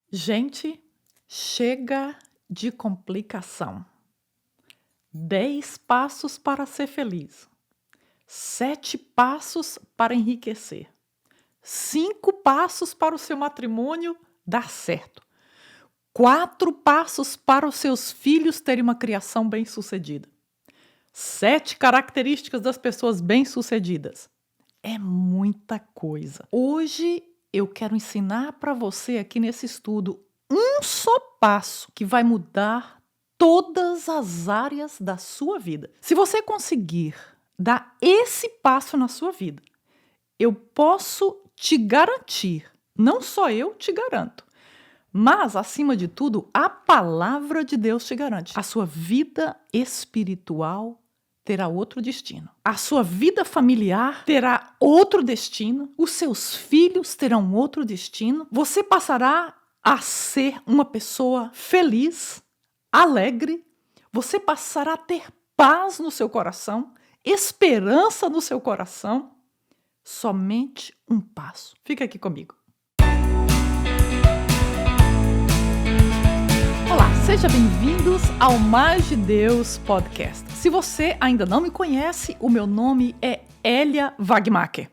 Gente, chega de complicação. 10 passos para ser feliz. 7 passos para enriquecer. 5 passos para o seu matrimônio dar certo. 4 passos para os seus filhos terem uma criação bem-sucedida. 7 características das pessoas bem-sucedidas. É muita coisa. Hoje eu quero ensinar para você aqui nesse estudo um só passo que vai mudar todas as áreas da sua vida. Se você conseguir dar esse passo na sua vida, eu posso te garantir, não só eu te garanto, mas, acima de tudo, a palavra de Deus te garante. A sua vida espiritual terá outro destino. A sua vida familiar terá outro destino. Os seus filhos terão outro destino. Você passará a ser uma pessoa feliz, alegre. Você passará a ter paz no seu coração, esperança no seu coração. Somente um passo. Fica aqui comigo. Olá, sejam bem-vindos ao Mais de Deus Podcast. Se você ainda não me conhece, o meu nome é Elia Wagmacher.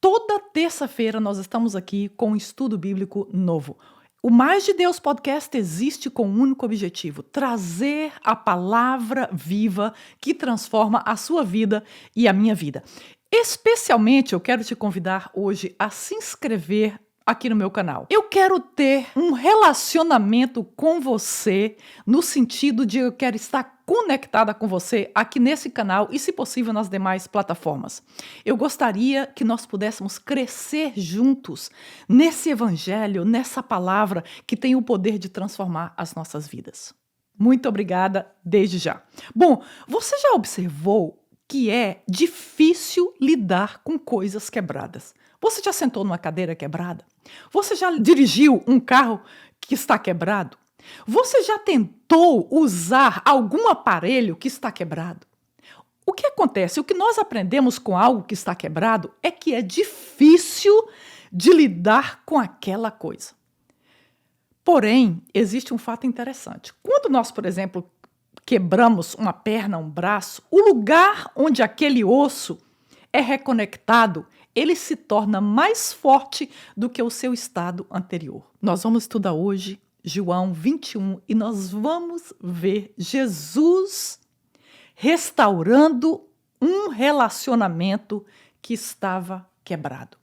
Toda terça-feira nós estamos aqui com um estudo bíblico novo. O Mais de Deus Podcast existe com um único objetivo: trazer a palavra viva que transforma a sua vida e a minha vida. Especialmente, eu quero te convidar hoje a se inscrever aqui no meu canal. Eu quero ter um relacionamento com você no sentido de eu quero estar conectada com você aqui nesse canal e, se possível, nas demais plataformas. Eu gostaria que nós pudéssemos crescer juntos nesse evangelho, nessa palavra que tem o poder de transformar as nossas vidas. Muito obrigada desde já. Bom, você já observou que é difícil lidar com coisas quebradas? Você já sentou numa cadeira quebrada? Você já dirigiu um carro que está quebrado? Você já tentou usar algum aparelho que está quebrado? O que acontece? O que nós aprendemos com algo que está quebrado é que é difícil de lidar com aquela coisa. Porém, existe um fato interessante. Quando nós, por exemplo, quebramos uma perna, um braço, o lugar onde aquele osso é reconectado, ele se torna mais forte do que o seu estado anterior. Nós vamos estudar hoje João 21 e nós vamos ver Jesus restaurando um relacionamento que estava quebrado.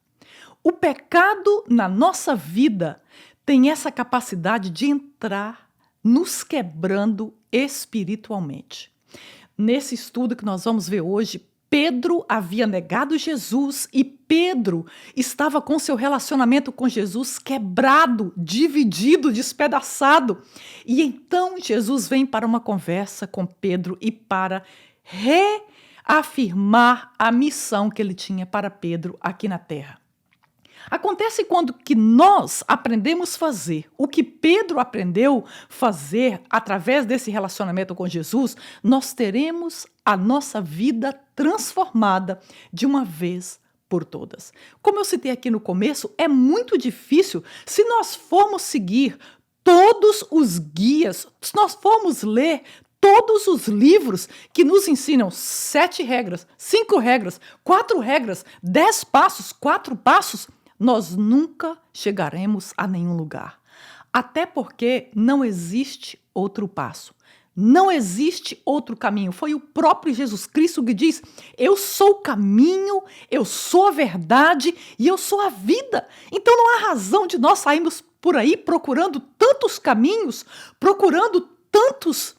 O pecado na nossa vida tem essa capacidade de entrar nos quebrando espiritualmente. Nesse estudo que nós vamos ver hoje, Pedro havia negado Jesus e Pedro estava com seu relacionamento com Jesus quebrado, dividido, despedaçado. E então Jesus vem para uma conversa com Pedro e para reafirmar a missão que ele tinha para Pedro aqui na terra. Acontece quando que nós aprendemos a fazer o que Pedro aprendeu a fazer através desse relacionamento com Jesus, nós teremos a nossa vida transformada de uma vez por todas. Como eu citei aqui no começo, é muito difícil se nós formos seguir todos os guias, se nós formos ler todos os livros que nos ensinam 7 regras, 5 regras, 4 regras, 10 passos, 4 passos, nós nunca chegaremos a nenhum lugar. Até porque não existe outro passo. Não existe outro caminho. Foi o próprio Jesus Cristo que diz: eu sou o caminho, eu sou a verdade e eu sou a vida. Então não há razão de nós sairmos por aí procurando tantos caminhos, procurando tantos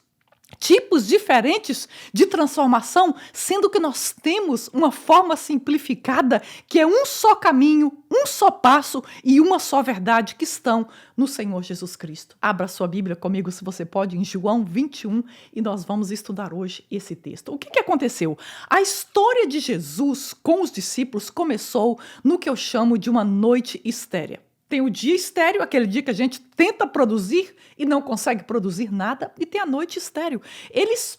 tipos diferentes de transformação, sendo que nós temos uma forma simplificada que é um só caminho, um só passo e uma só verdade que estão no Senhor Jesus Cristo. Abra sua Bíblia comigo, se você pode, em João 21 e nós vamos estudar hoje esse texto. O que aconteceu? A história de Jesus com os discípulos começou no que eu chamo de uma noite estérea. Tem o dia estéril, aquele dia que a gente tenta produzir e não consegue produzir nada, e tem a noite estéril. Eles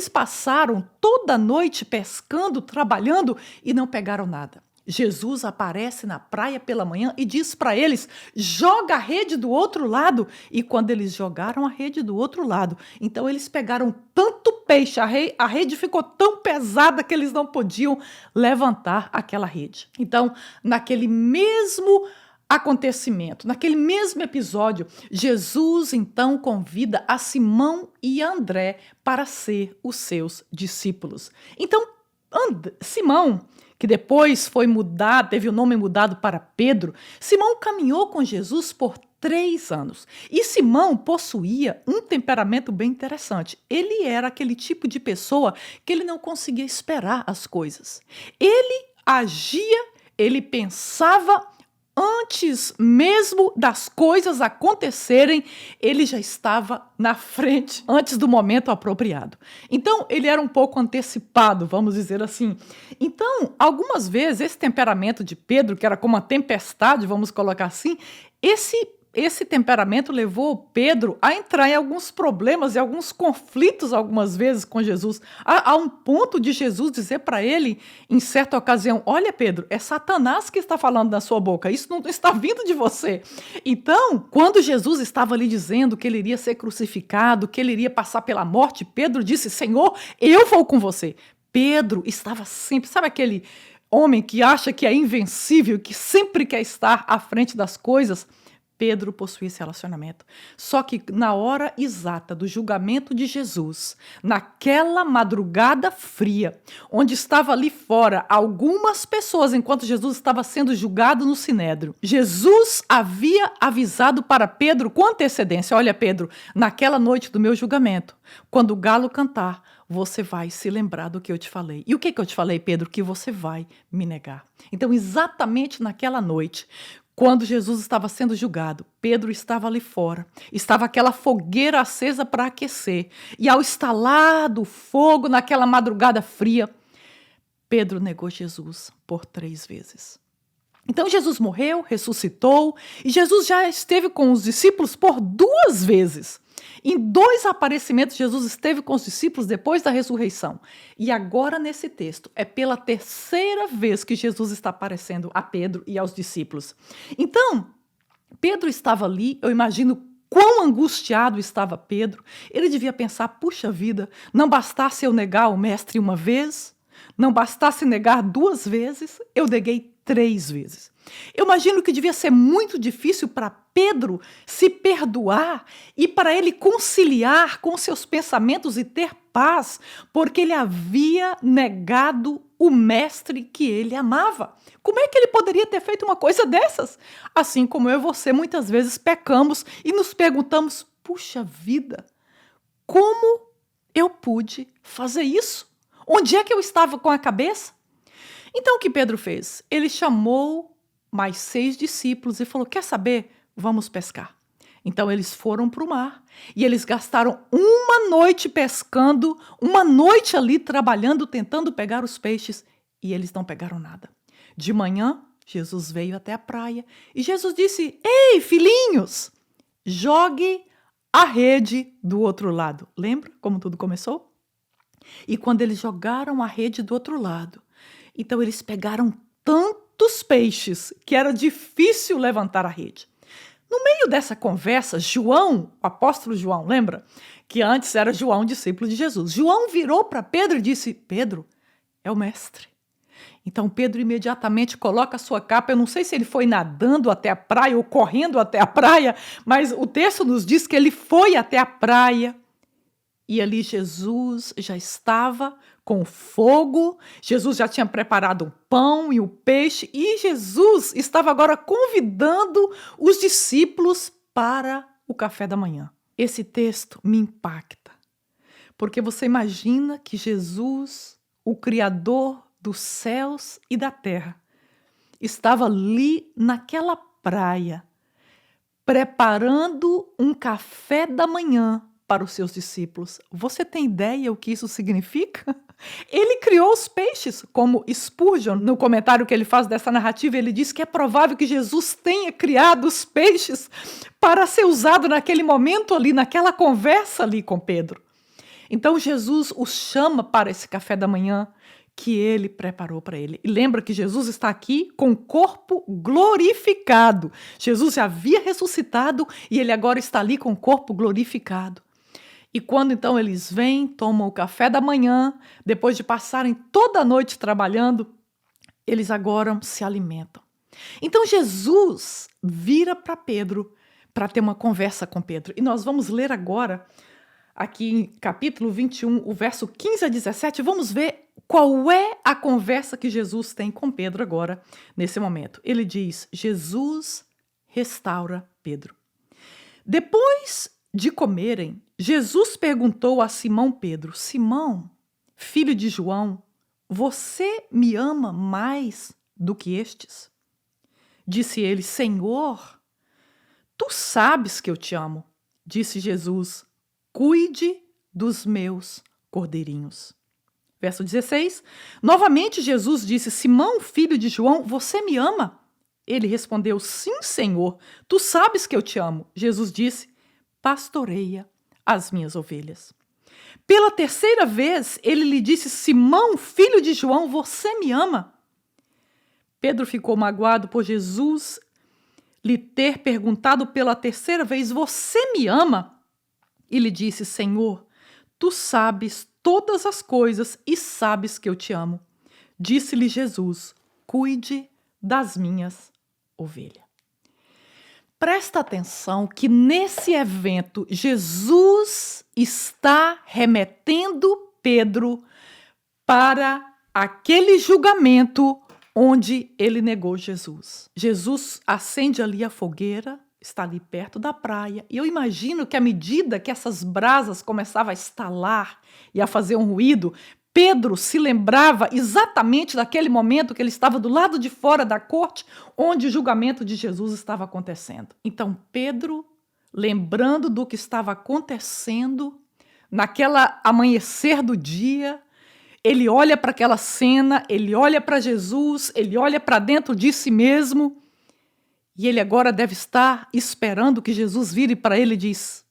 passaram toda a noite pescando, trabalhando e não pegaram nada. Jesus aparece na praia pela manhã e diz para eles: joga a rede do outro lado. E quando eles jogaram a rede do outro lado, então eles pegaram tanto peixe, a rede ficou tão pesada que eles não podiam levantar aquela rede. Então, naquele mesmo acontecimento, naquele mesmo episódio, Jesus então convida a Simão e a André para ser os seus discípulos. Então, Simão, que depois foi mudado, teve o nome mudado para Pedro, Simão caminhou com Jesus por 3 anos. E Simão possuía um temperamento bem interessante. Ele era aquele tipo de pessoa que ele não conseguia esperar as coisas. Ele agia, ele pensava antes mesmo das coisas acontecerem, ele já estava na frente, antes do momento apropriado. Então, ele era um pouco antecipado, vamos dizer assim. Então, algumas vezes, esse temperamento de Pedro, que era como uma tempestade, vamos colocar assim, esse temperamento levou Pedro a entrar em alguns problemas e alguns conflitos algumas vezes com Jesus. A um ponto de Jesus dizer para ele, em certa ocasião, olha Pedro, é Satanás que está falando na sua boca, isso não está vindo de você. Então, quando Jesus estava ali dizendo que ele iria ser crucificado, que ele iria passar pela morte, Pedro disse, Senhor, eu vou com você. Pedro estava sempre, sabe aquele homem que acha que é invencível, que sempre quer estar à frente das coisas? Pedro possuía esse relacionamento. Só que na hora exata do julgamento de Jesus, naquela madrugada fria, onde estava ali fora algumas pessoas, enquanto Jesus estava sendo julgado no Sinédrio, Jesus havia avisado para Pedro com antecedência, olha Pedro, naquela noite do meu julgamento, quando o galo cantar, você vai se lembrar do que eu te falei. E o que eu te falei, Pedro? Que você vai me negar. Então, exatamente naquela noite, quando Jesus estava sendo julgado, Pedro estava ali fora. Estava aquela fogueira acesa para aquecer. E ao estalar do fogo naquela madrugada fria, Pedro negou Jesus por 3 vezes. Então Jesus morreu, ressuscitou, e Jesus já esteve com os discípulos por 2 vezes. Em 2 aparecimentos, Jesus esteve com os discípulos depois da ressurreição. E agora, nesse texto, é pela 3ª vez que Jesus está aparecendo a Pedro e aos discípulos. Então, Pedro estava ali, eu imagino quão angustiado estava Pedro. Ele devia pensar, puxa vida, não bastasse eu negar o mestre uma vez, não bastasse negar 2 vezes, eu neguei 3 vezes. Eu imagino que devia ser muito difícil para Pedro se perdoar e para ele conciliar com seus pensamentos e ter paz, porque ele havia negado o mestre que ele amava. Como é que ele poderia ter feito uma coisa dessas? Assim como eu e você muitas vezes pecamos e nos perguntamos, puxa vida, como eu pude fazer isso? Onde é que eu estava com a cabeça? Então o que Pedro fez? Ele chamou mais 6 discípulos e falou, quer saber? Vamos pescar. Então eles foram para o mar e eles gastaram uma noite pescando, uma noite ali trabalhando, tentando pegar os peixes e eles não pegaram nada. De manhã, Jesus veio até a praia e Jesus disse, ei filhinhos, jogue a rede do outro lado. Lembra como tudo começou? E quando eles jogaram a rede do outro lado, então eles pegaram tantos peixes que era difícil levantar a rede. No meio dessa conversa, João, o apóstolo João, lembra? Que antes era João, discípulo de Jesus. João virou para Pedro e disse, Pedro, é o mestre. Então Pedro imediatamente coloca a sua capa, eu não sei se ele foi nadando até a praia ou correndo até a praia, mas o texto nos diz que ele foi até a praia. E ali Jesus já estava com fogo, Jesus já tinha preparado o pão e o peixe, e Jesus estava agora convidando os discípulos para o café da manhã. Esse texto me impacta, porque você imagina que Jesus, o Criador dos céus e da terra, estava ali naquela praia, preparando um café da manhã para os seus discípulos. Você tem ideia o que isso significa? Ele criou os peixes, como Spurgeon, no comentário que ele faz dessa narrativa, ele diz que é provável que Jesus tenha criado os peixes para ser usado naquele momento ali, naquela conversa ali com Pedro. Então Jesus os chama para esse café da manhã, que ele preparou para ele. E lembra que Jesus está aqui com o corpo glorificado. Jesus já havia ressuscitado e ele agora está ali com o corpo glorificado. E quando então eles vêm, tomam o café da manhã, depois de passarem toda a noite trabalhando, eles agora se alimentam. Então Jesus vira para Pedro para ter uma conversa com Pedro. E nós vamos ler agora, aqui em capítulo 21, o verso 15 a 17, vamos ver qual é a conversa que Jesus tem com Pedro agora, nesse momento. Ele diz: Jesus restaura Pedro. Depois de comerem, Jesus perguntou a Simão Pedro: Simão, filho de João, você me ama mais do que estes? Disse ele: Senhor, tu sabes que eu te amo. Disse Jesus: cuide dos meus cordeirinhos. Verso 16. Novamente Jesus disse: Simão, filho de João, você me ama? Ele respondeu: sim, Senhor, tu sabes que eu te amo. Jesus disse: pastoreia as minhas ovelhas. Pela terceira vez, ele lhe disse: Simão, filho de João, você me ama? Pedro ficou magoado por Jesus lhe ter perguntado pela terceira vez: você me ama? E lhe disse: Senhor, tu sabes todas as coisas e sabes que eu te amo. Disse-lhe Jesus: cuide das minhas ovelhas. Presta atenção que nesse evento Jesus está remetendo Pedro para aquele julgamento onde ele negou Jesus. Jesus acende ali a fogueira, está ali perto da praia, e eu imagino que à medida que essas brasas começavam a estalar e a fazer um ruído, Pedro se lembrava exatamente daquele momento que ele estava do lado de fora da corte, onde o julgamento de Jesus estava acontecendo. Então Pedro, lembrando do que estava acontecendo, naquela amanhecer do dia, ele olha para aquela cena, ele olha para Jesus, ele olha para dentro de si mesmo, e ele agora deve estar esperando que Jesus vire para ele e diz: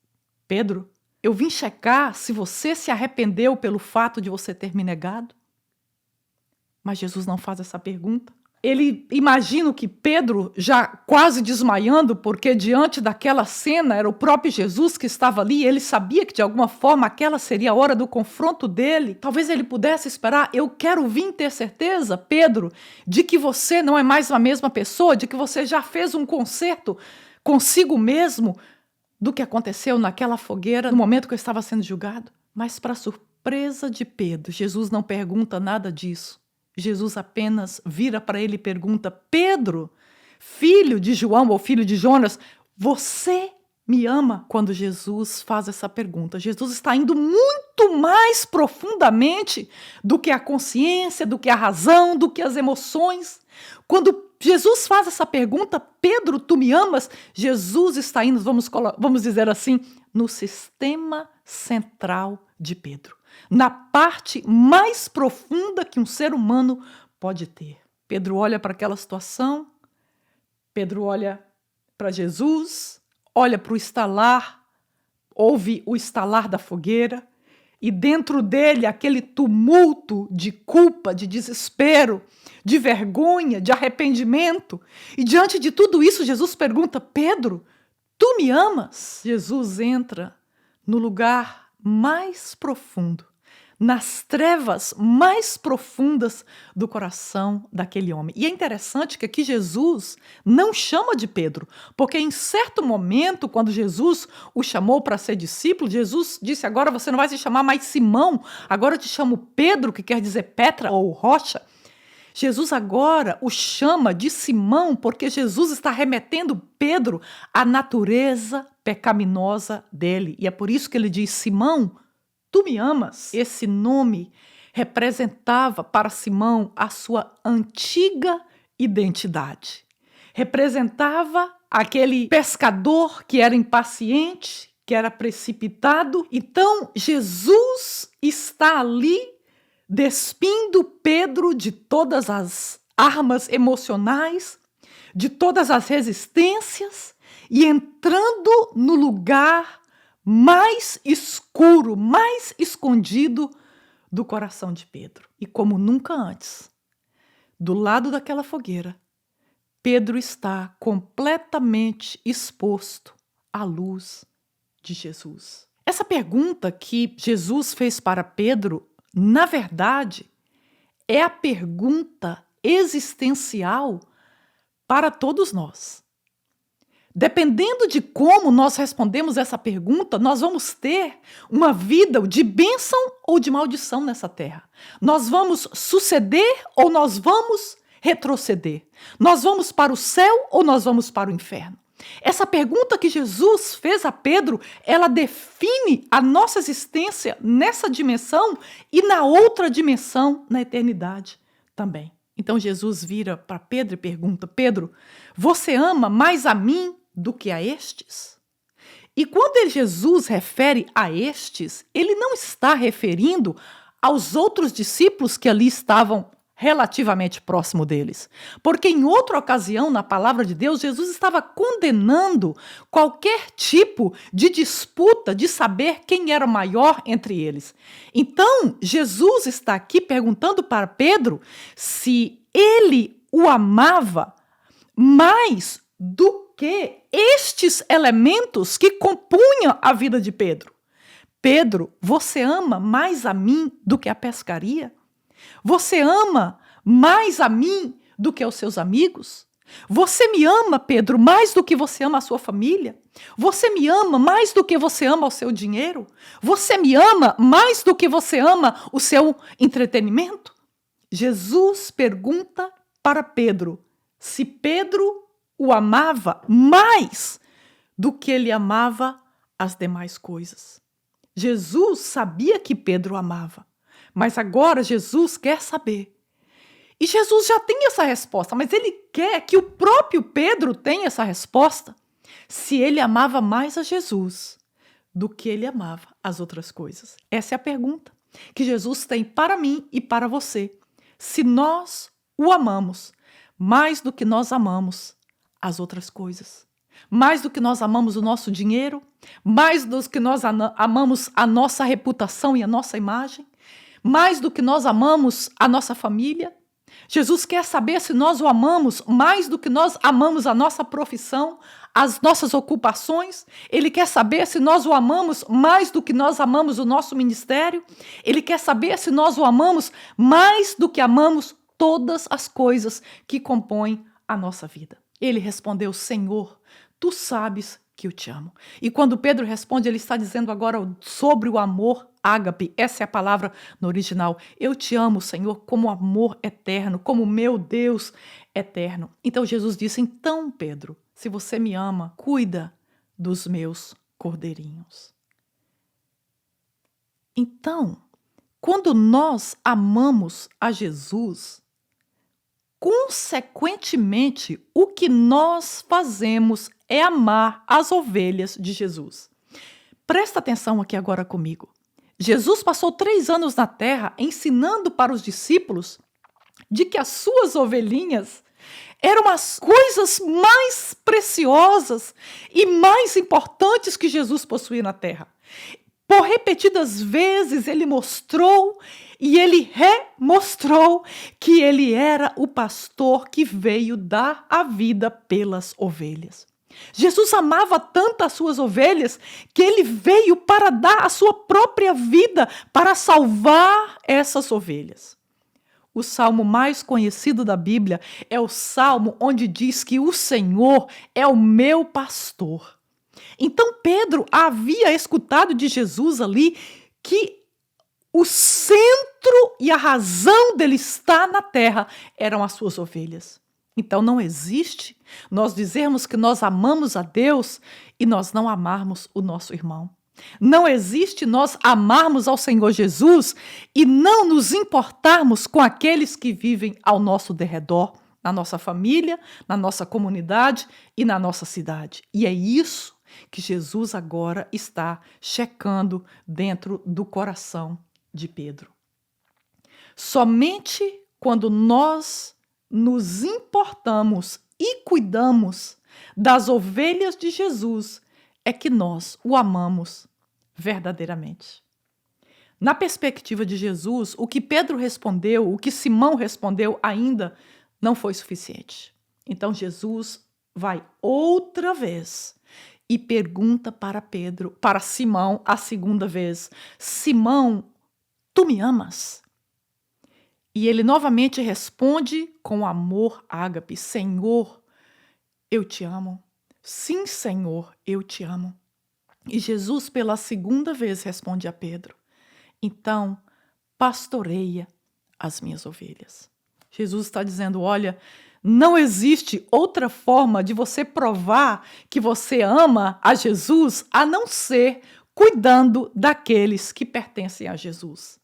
Pedro, eu vim checar se você se arrependeu pelo fato de você ter me negado. Mas Jesus não faz essa pergunta. Ele imagina que Pedro, já quase desmaiando, porque diante daquela cena era o próprio Jesus que estava ali, e ele sabia que de alguma forma aquela seria a hora do confronto dele. Talvez ele pudesse esperar: eu quero vir ter certeza, Pedro, de que você não é mais a mesma pessoa, de que você já fez um concerto consigo mesmo do que aconteceu naquela fogueira no momento que eu estava sendo julgado. Mas para surpresa de Pedro, Jesus não pergunta nada disso. Jesus apenas vira para ele e pergunta: Pedro, filho de João ou filho de Jonas, você me ama? Quando Jesus faz essa pergunta, Jesus está indo muito mais profundamente do que a consciência, do que a razão, do que as emoções. Quando Jesus faz essa pergunta: Pedro, tu me amas? Jesus está indo, vamos dizer assim, no sistema central de Pedro, na parte mais profunda que um ser humano pode ter. Pedro olha para aquela situação, Pedro olha para Jesus, olha para o estalar, ouve o estalar da fogueira, e dentro dele aquele tumulto de culpa, de desespero, de vergonha, de arrependimento. E diante de tudo isso, Jesus pergunta: Pedro, tu me amas? Jesus entra no lugar mais profundo, nas trevas mais profundas do coração daquele homem. E é interessante que aqui Jesus não chama de Pedro, porque em certo momento, quando Jesus o chamou para ser discípulo, Jesus disse: agora você não vai se chamar mais Simão, agora eu te chamo Pedro, que quer dizer pedra ou rocha. Jesus agora o chama de Simão, porque Jesus está remetendo Pedro à natureza pecaminosa dele. E é por isso que ele diz: Simão, tu me amas? Esse nome representava para Simão a sua antiga identidade. Representava aquele pescador que era impaciente, que era precipitado. Então, Jesus está ali despindo Pedro de todas as armas emocionais, de todas as resistências e entrando no lugar mais escuro, mais escondido do coração de Pedro. E como nunca antes, do lado daquela fogueira, Pedro está completamente exposto à luz de Jesus. Essa pergunta que Jesus fez para Pedro, na verdade, é a pergunta existencial para todos nós. Dependendo de como nós respondemos essa pergunta, nós vamos ter uma vida de bênção ou de maldição nessa terra. Nós vamos suceder ou nós vamos retroceder. Nós vamos para o céu ou nós vamos para o inferno. Essa pergunta que Jesus fez a Pedro, ela define a nossa existência nessa dimensão e na outra dimensão, na eternidade também. Então Jesus vira para Pedro e pergunta: Pedro, você ama mais a mim do que a estes? E quando Jesus refere a estes, ele não está referindo aos outros discípulos que ali estavam relativamente próximo deles. Porque em outra ocasião, na palavra de Deus, Jesus estava condenando qualquer tipo de disputa de saber quem era maior entre eles. Então, Jesus está aqui perguntando para Pedro se ele o amava mais do que estes elementos que compunham a vida de Pedro. Pedro, você ama mais a mim do que a pescaria? Você ama mais a mim do que aos seus amigos? Você me ama, Pedro, mais do que você ama a sua família? Você me ama mais do que você ama o seu dinheiro? Você me ama mais do que você ama o seu entretenimento? Jesus pergunta para Pedro se Pedro o amava mais do que ele amava as demais coisas. Jesus sabia que Pedro o amava, mas agora Jesus quer saber. E Jesus já tem essa resposta, mas ele quer que o próprio Pedro tenha essa resposta, se ele amava mais a Jesus do que ele amava as outras coisas. Essa é a pergunta que Jesus tem para mim e para você. Se nós o amamos mais do que nós amamos as outras coisas, mais do que nós amamos o nosso dinheiro, mais do que nós amamos a nossa reputação e a nossa imagem, mais do que nós amamos a nossa família. Jesus quer saber se nós o amamos mais do que nós amamos a nossa profissão, as nossas ocupações. Ele quer saber se nós o amamos mais do que nós amamos o nosso ministério. Ele quer saber se nós o amamos mais do que amamos todas as coisas que compõem a nossa vida. Ele respondeu: Senhor, tu sabes que eu te amo. E quando Pedro responde, ele está dizendo agora sobre o amor ágape. Essa é a palavra no original. Eu te amo, Senhor, como amor eterno, como meu Deus eterno. Então Jesus disse: então, Pedro, se você me ama, cuida dos meus cordeirinhos. Então, quando nós amamos a Jesus, consequentemente, o que nós fazemos é amar as ovelhas de Jesus. Presta atenção aqui agora comigo. Jesus passou 3 anos na terra ensinando para os discípulos de que as suas ovelhinhas eram as coisas mais preciosas e mais importantes que Jesus possuía na terra. Por repetidas vezes ele mostrou e ele remostrou que ele era o pastor que veio dar a vida pelas ovelhas. Jesus amava tanto as suas ovelhas que ele veio para dar a sua própria vida para salvar essas ovelhas. O salmo mais conhecido da Bíblia é o salmo onde diz que o Senhor é o meu pastor. Então Pedro havia escutado de Jesus ali que o centro e a razão dele estar na terra eram as suas ovelhas. Então não existe nós dizermos que nós amamos a Deus e nós não amarmos o nosso irmão. Não existe nós amarmos ao Senhor Jesus e não nos importarmos com aqueles que vivem ao nosso derredor, na nossa família, na nossa comunidade e na nossa cidade. E é isso que Jesus agora está checando dentro do coração de Pedro. Somente quando nós nos importamos e cuidamos das ovelhas de Jesus é que nós o amamos verdadeiramente. Na perspectiva de Jesus, o que Pedro respondeu, o que Simão respondeu ainda não foi suficiente. Então Jesus vai outra vez e pergunta para Simão, a segunda vez: Simão, tu me amas? E ele novamente responde com amor ágape: Senhor, eu te amo. Sim, Senhor, eu te amo. E Jesus, pela segunda vez, responde a Pedro: então, pastoreia as minhas ovelhas. Jesus está dizendo: olha, não existe outra forma de você provar que você ama a Jesus a não ser cuidando daqueles que pertencem a Jesus.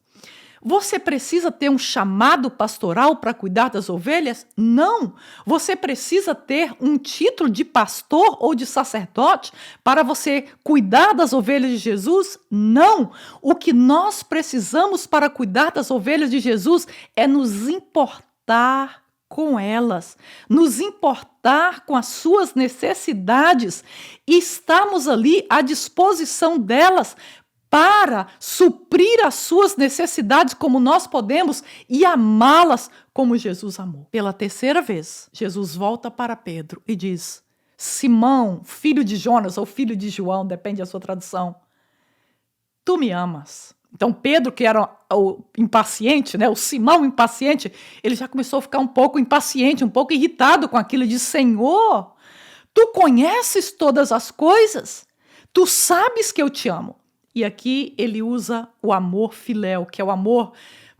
Você precisa ter um chamado pastoral para cuidar das ovelhas? Não. Você precisa ter um título de pastor ou de sacerdote para você cuidar das ovelhas de Jesus? Não. O que nós precisamos para cuidar das ovelhas de Jesus é nos importar com elas, nos importar com as suas necessidades e estarmos ali à disposição delas para suprir as suas necessidades como nós podemos e amá-las como Jesus amou. Pela terceira vez, Jesus volta para Pedro e diz: Simão, filho de Jonas ou filho de João, depende da sua tradução, tu me amas. Então Pedro, que era o impaciente, o Simão impaciente, ele já começou a ficar um pouco impaciente, um pouco irritado com aquilo. Ele diz: Senhor, tu conheces todas as coisas, tu sabes que eu te amo. E aqui ele usa o amor filéu, que é o amor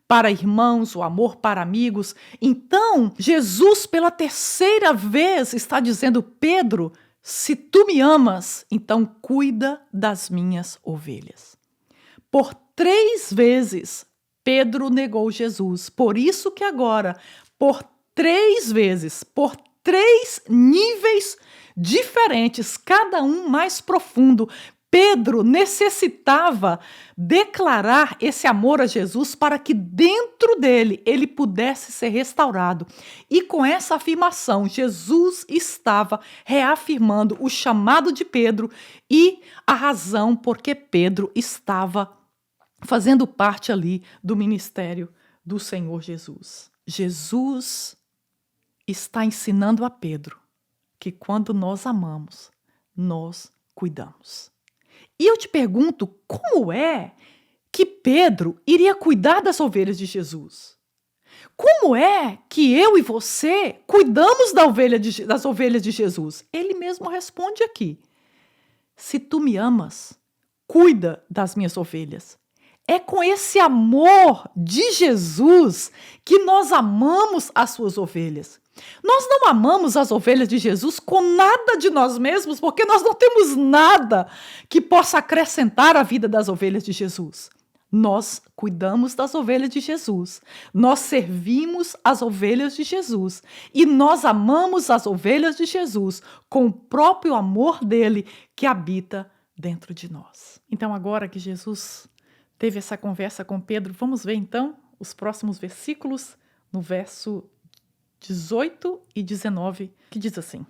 para irmãos, o amor para amigos. Então, Jesus, pela terceira vez, está dizendo: Pedro, se tu me amas, então cuida das minhas ovelhas. Por 3 vezes, Pedro negou Jesus. Por isso que agora, por 3 vezes, por 3 níveis diferentes, cada um mais profundo, Pedro necessitava declarar esse amor a Jesus para que dentro dele ele pudesse ser restaurado. E com essa afirmação, Jesus estava reafirmando o chamado de Pedro e a razão por que Pedro estava fazendo parte ali do ministério do Senhor Jesus. Jesus está ensinando a Pedro que quando nós amamos, nós cuidamos. E eu te pergunto, como é que Pedro iria cuidar das ovelhas de Jesus? Como é que eu e você cuidamos das ovelhas de Jesus? Ele mesmo responde aqui: se tu me amas, cuida das minhas ovelhas. É com esse amor de Jesus que nós amamos as suas ovelhas. Nós não amamos as ovelhas de Jesus com nada de nós mesmos, porque nós não temos nada que possa acrescentar à vida das ovelhas de Jesus. Nós cuidamos das ovelhas de Jesus, nós servimos as ovelhas de Jesus e nós amamos as ovelhas de Jesus com o próprio amor dele que habita dentro de nós. Então, agora que Jesus teve essa conversa com Pedro, vamos ver então os próximos versículos, no verso 18 e 19, que diz assim: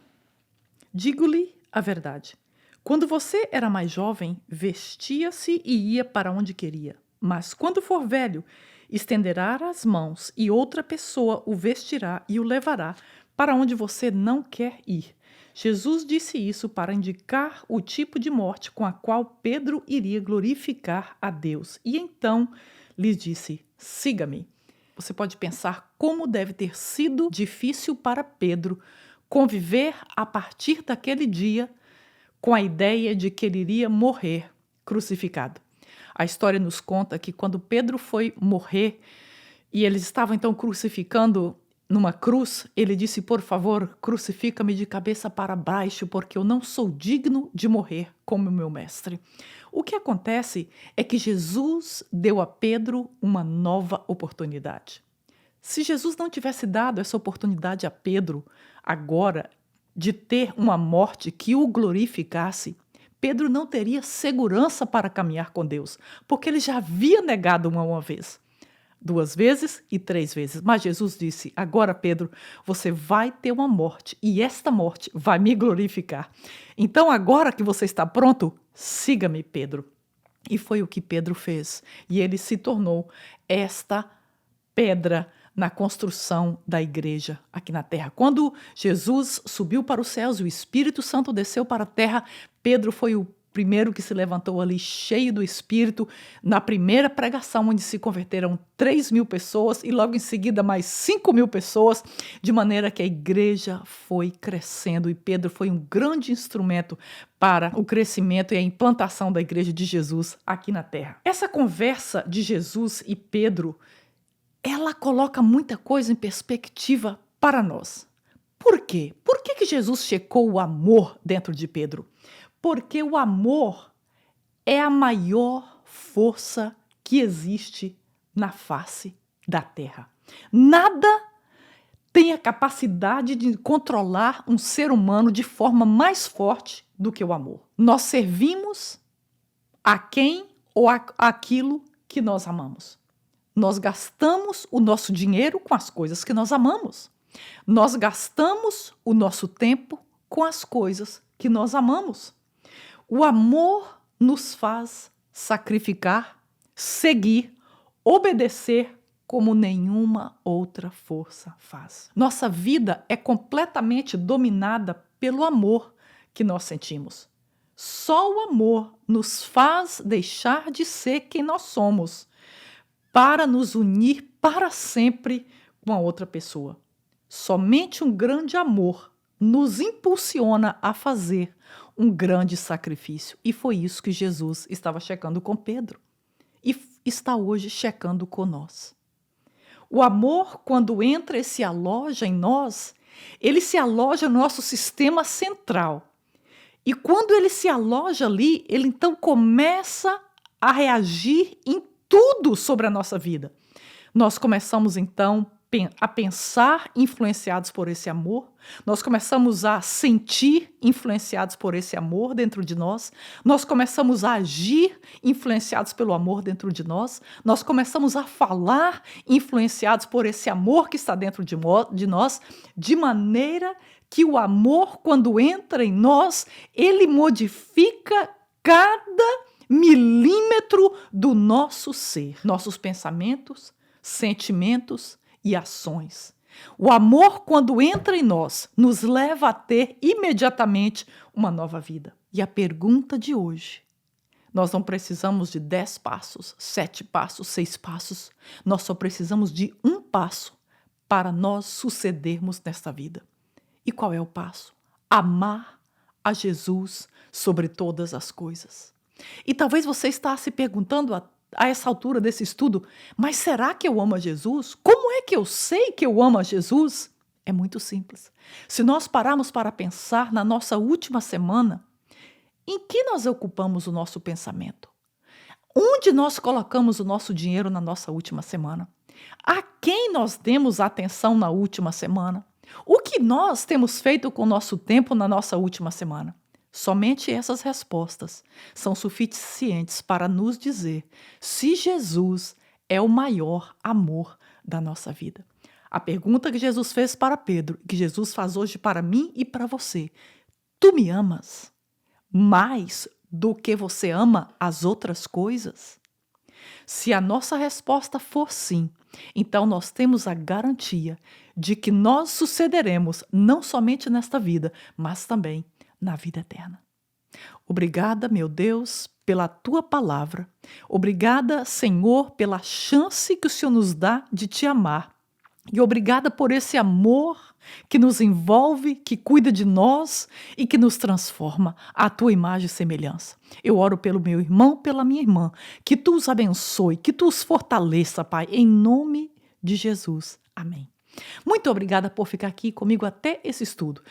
digo-lhe a verdade. Quando você era mais jovem, vestia-se e ia para onde queria. Mas quando for velho, estenderá as mãos e outra pessoa o vestirá e o levará para onde você não quer ir. Jesus disse isso para indicar o tipo de morte com a qual Pedro iria glorificar a Deus. E então lhes disse: siga-me. Você pode pensar como deve ter sido difícil para Pedro conviver a partir daquele dia com a ideia de que ele iria morrer crucificado. A história nos conta que quando Pedro foi morrer e eles estavam então crucificando numa cruz, ele disse: por favor, crucifica-me de cabeça para baixo, porque eu não sou digno de morrer como o meu mestre. O que acontece é que Jesus deu a Pedro uma nova oportunidade. Se Jesus não tivesse dado essa oportunidade a Pedro agora de ter uma morte que o glorificasse, Pedro não teria segurança para caminhar com Deus, porque ele já havia negado uma vez, 2 vezes e 3 vezes. Mas Jesus disse: agora, Pedro, você vai ter uma morte e esta morte vai me glorificar. Então, agora que você está pronto, siga-me, Pedro. E foi o que Pedro fez. E ele se tornou esta pedra na construção da igreja aqui na terra. Quando Jesus subiu para os céus e o Espírito Santo desceu para a terra, Pedro foi o primeiro que se levantou ali cheio do Espírito, na primeira pregação, onde se converteram 3.000 pessoas e logo em seguida mais 5.000 pessoas, de maneira que a igreja foi crescendo e Pedro foi um grande instrumento para o crescimento e a implantação da igreja de Jesus aqui na terra. Essa conversa de Jesus e Pedro, ela coloca muita coisa em perspectiva para nós. Por quê? Por que Jesus checou o amor dentro de Pedro? Porque o amor é a maior força que existe na face da terra. Nada tem a capacidade de controlar um ser humano de forma mais forte do que o amor. Nós servimos a quem ou aquilo que nós amamos. Nós gastamos o nosso dinheiro com as coisas que nós amamos. Nós gastamos o nosso tempo com as coisas que nós amamos. O amor nos faz sacrificar, seguir, obedecer como nenhuma outra força faz. Nossa vida é completamente dominada pelo amor que nós sentimos. Só o amor nos faz deixar de ser quem nós somos, para nos unir para sempre com a outra pessoa. Somente um grande amor nos impulsiona a fazer um grande sacrifício. E foi isso que Jesus estava checando com Pedro. E está hoje checando com nós. O amor, quando entra e se aloja em nós, ele se aloja no nosso sistema central. E quando ele se aloja ali, ele então começa a reagir em tudo sobre a nossa vida. Nós começamos então a pensar influenciados por esse amor, nós começamos a sentir influenciados por esse amor dentro de nós, nós começamos a agir influenciados pelo amor dentro de nós, nós começamos a falar influenciados por esse amor que está dentro de nós, de maneira que o amor, quando entra em nós, ele modifica cada milímetro do nosso ser, nossos pensamentos, sentimentos e ações. O amor, quando entra em nós, nos leva a ter imediatamente uma nova vida. E a pergunta de hoje: nós não precisamos de 10 passos, 7 passos, 6 passos. Nós só precisamos de um passo para nós sucedermos nesta vida. E qual é o passo? Amar a Jesus sobre todas as coisas. E talvez você está se perguntando a essa altura desse estudo, mas será que eu amo a Jesus? Como é que eu sei que eu amo a Jesus? É muito simples. Se nós pararmos para pensar na nossa última semana, em que nós ocupamos o nosso pensamento? Onde nós colocamos o nosso dinheiro na nossa última semana? A quem nós demos atenção na última semana? O que nós temos feito com o nosso tempo na nossa última semana? Somente essas respostas são suficientes para nos dizer se Jesus é o maior amor da nossa vida. A pergunta que Jesus fez para Pedro, que Jesus faz hoje para mim e para você: tu me amas mais do que você ama as outras coisas? Se a nossa resposta for sim, então nós temos a garantia de que nós sucederemos não somente nesta vida, mas também na vida eterna. Obrigada, meu Deus, pela tua palavra. Obrigada, Senhor, pela chance que o Senhor nos dá de te amar. E obrigada por esse amor que nos envolve, que cuida de nós e que nos transforma à tua imagem e semelhança. Eu oro pelo meu irmão, pela minha irmã, que tu os abençoe, que tu os fortaleça, Pai, em nome de Jesus. Amém. Muito obrigada por ficar aqui comigo até esse estudo.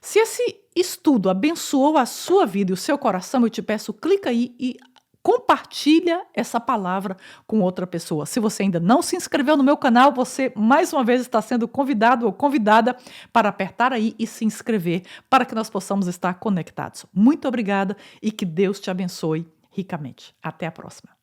Se esse estudo abençoou a sua vida e o seu coração, eu te peço, clica aí e compartilha essa palavra com outra pessoa. Se você ainda não se inscreveu no meu canal, você mais uma vez está sendo convidado ou convidada para apertar aí e se inscrever para que nós possamos estar conectados. Muito obrigada e que Deus te abençoe ricamente. Até a próxima.